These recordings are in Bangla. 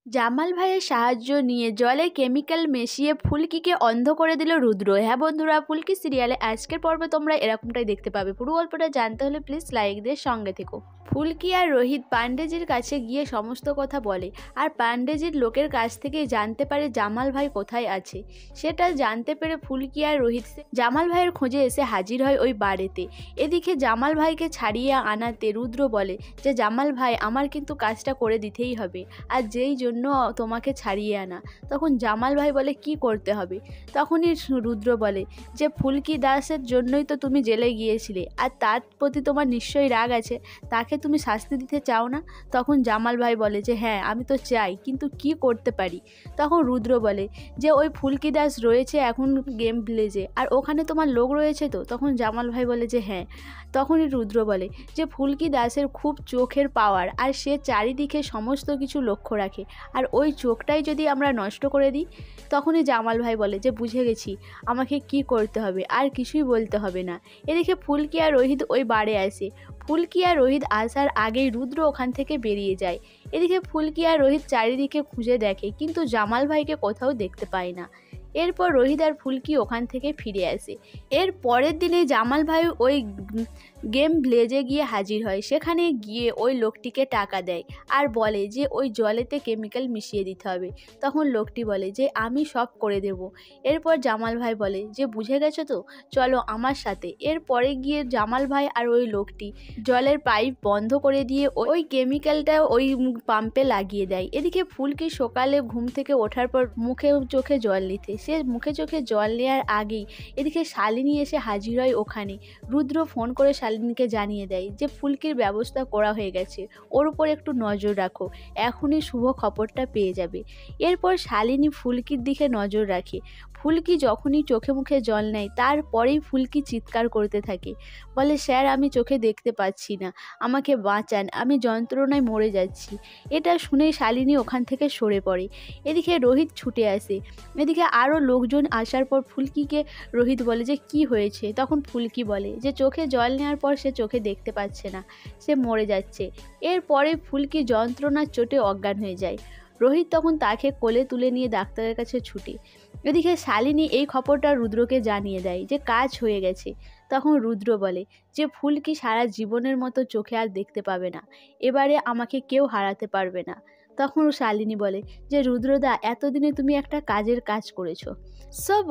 জামাল ভাইয়ের সাহায্য নিয়ে জলে কেমিক্যাল মিশিয়ে ফুলকিকে অন্ধ করে দিল রুদ্র। হ্যাঁ বন্ধুরা, ফুলকি সিরিয়ালে আজকের পর্বে তোমরা এরকমটাই দেখতে পাবে। পুরো গল্পটা জানতে হলে প্লিজ লাইক দিয়ে সঙ্গে থেকো। ফুলকি আর রোহিত পান্ডেজির কাছে গিয়ে সমস্ত কথা বলে, আর পান্ডেজির লোকের কাছ থেকে জানতে পারে জামাল ভাই কোথায় আছে। সেটা জানতে পেরে ফুলকি আর রোহিত জামাল ভাইয়ের খোঁজে এসে হাজির হয় ওই বাড়িতে। এদিকে জামাল ভাইকে ছাড়িয়ে আনাতে রুদ্র বলে যে জামাল ভাই, আমার কিন্তু কাজটা করে দিতেই হবে, আর যেই জন্য তোমাকে ছাড়িয়ে আনা। তখন জামাল ভাই বলে কি করতে হবে? তখনই রুদ্র বলে যে ফুলকি দাসের জন্যই তো তুমি জেলে গিয়েছিলে, আর তার প্রতি তোমার নিশ্চয়ই রাগ আছে, তাকে তুমি শাস্তি দিতে চাও না? তখন জামাল ভাই বলে যে হ্যাঁ, আমি তো চাই, কিন্তু কি করতে পারি? তখন রুদ্র বলে যে ওই ফুলকি দাস রয়েছে এখন গেম ভিলেজে, আর ওখানে তোমার লোক রয়েছে তো? তখন জামাল ভাই বলে যে হ্যাঁ। তখনই রুদ্র বলে যে ফুলকি দাসের খুব চোখের পাওয়ার, আর সে চারিদিকে সমস্ত কিছু লক্ষ্য রাখে, আর ওই চোখটাই যদি আমরা নষ্ট করে দিই। তখনই জামাল ভাই বলে যে বুঝে গেছি, আমাকে কি করতে হবে, আর কিছুই বলতে হবে না। এদিকে ফুলকি আর রোহিত ওই বাড়ি আসে। ফুলকি আর রোহিত আসার আগেই রুদ্র ওখান থেকে বেরিয়ে যায়। এদিকে ফুলকি আর রোহিত চারিদিকে খুঁজে দেখে, কিন্তু জামাল ভাইকে কোথাও দেখতে পায় না। এরপর রোহিত আর ফুলকি ওখান থেকে ফিরে আসে। এর পরের দিনে জামাল ভাই ওই গেম ভিলেজে গিয়ে হাজির হয়। সেখানে গিয়ে ওই লোকটিকে টাকা দেয়, আর বলে যে ওই জলেতে কেমিক্যাল মিশিয়ে দিতে হবে। তখন লোকটি বলে যে আমি সব করে দেব। এরপর জামাল ভাই বলে যে বুঝে গেছো তো, চলো আমার সাথে। এরপরে গিয়ে জামাল ভাই আর ওই লোকটি জলের পাইপ বন্ধ করে দিয়ে ওই কেমিক্যালটা ওই পাম্পে লাগিয়ে দেয়। এদিকে ফুলকি সকালে ঘুম থেকে ওঠার পর মুখে চোখে জল নিতে, সে মুখে চোখে জল নেওয়ার আগেই এদিকে শালিনী এসে হাজির হয় ওখানে। রুদ্র ফোন করে শালিনীকে জানিয়ে দেয় যে ফুলকির ব্যবস্থা করা হয়ে গেছে, ওর উপর একটু নজর রাখো, এখনই শুভ খবরটা পেয়ে যাবে। এরপর শালিনী ফুলকির দিকে নজর রাখে। ফুলকি যখনই চোখে মুখে জল নেয়, তারপরেই ফুলকি চিৎকার করতে থাকে, বলে স্যার আমি চোখে দেখতে পাচ্ছি না, আমাকে বাঁচান, আমি যন্ত্রণায় মরে যাচ্ছি। এটা শুনে শালিনী ওখান থেকে সরে পড়ে। এদিকে রোহিত ছুটে আসে। এদিকে আরও লোকজন আসার পর ফুলকিকে রোহিত বলে যে কি হয়েছে? তখন ফুলকি বলে যে চোখে জল নেওয়ার পর সে চোখে দেখতে পাচ্ছে না, সে মরে যাচ্ছে। এরপরে ফুলকি যন্ত্রণার চোটে অজ্ঞান হয়ে যায়। রোহিত তখন তাকে কোলে তুলে নিয়ে ডাক্তারের কাছে ছুটে। এদিকে শালিনী এই খবরটা রুদ্রকে জানিয়ে দেয় যে কাজ হয়ে গেছে। তখন রুদ্র বলে যে ফুলকি সারা জীবনের মতো চোখে আর দেখতে পাবে না, এবারে আমাকে কেউ হারাতে পারবে না। তখন শালিনী বলে যে রুদ্রদা, এতদিনে তুমি একটা কাজের কাজ করেছো।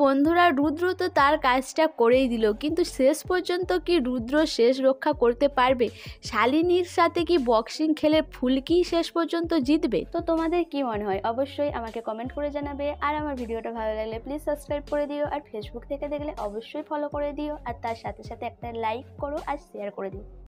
বন্ধুরা, রুদ্র তো তার কাজটা করেই দিল, কিন্তু শেষ পর্যন্ত কি রুদ্র শেষ রক্ষা করতে পারবে? শালিনীর সাথে কি বক্সিং খেলে ফুলকি শেষ পর্যন্ত জিতবে? তো তোমাদের কি মনে হয় অবশ্যই আমাকে কমেন্ট করে জানাবে। আর আমার ভিডিওটা ভালো লাগলে প্লিজ সাবস্ক্রাইব করে দিও, আর ফেসবুক থেকে দেখলে অবশ্যই ফলো করে দিও, আর তার সাথে সাথে একটা লাইক করো আর শেয়ার করে দিও।